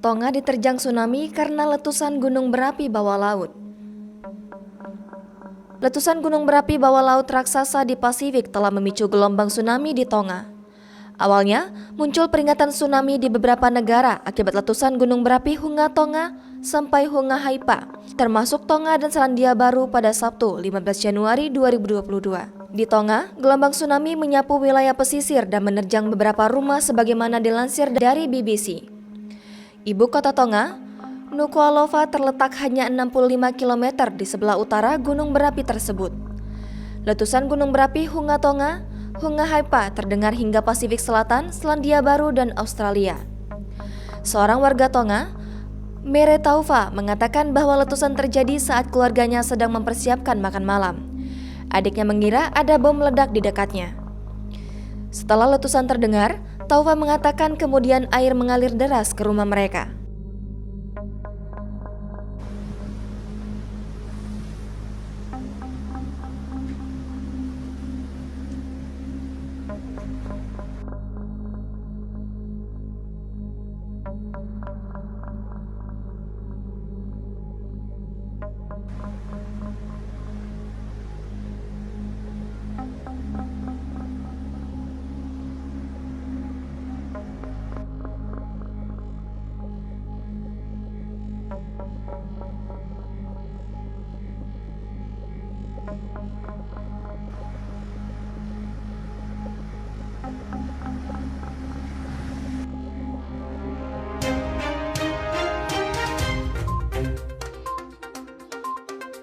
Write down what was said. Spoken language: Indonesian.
Tonga diterjang tsunami karena letusan gunung berapi bawah laut. Letusan gunung berapi bawah laut raksasa di Pasifik telah memicu gelombang tsunami di Tonga. Awalnya, muncul peringatan tsunami di beberapa negara akibat letusan gunung berapi Hunga Tonga sampai Hunga Haifa, termasuk Tonga dan Selandia Baru pada Sabtu 15 Januari 2022. Di Tonga, gelombang tsunami menyapu wilayah pesisir dan menerjang beberapa rumah sebagaimana dilansir dari BBC. Ibu kota Tonga, Nuku'alofa terletak hanya 65 km di sebelah utara gunung berapi tersebut. Letusan gunung berapi Hunga Tonga, Hunga Haifa terdengar hingga Pasifik Selatan, Selandia Baru, dan Australia. Seorang warga Tonga, Mere Taufa, mengatakan bahwa letusan terjadi saat keluarganya sedang mempersiapkan makan malam. Adiknya mengira ada bom meledak di dekatnya. Setelah letusan terdengar, Taufa mengatakan kemudian air mengalir deras ke rumah mereka.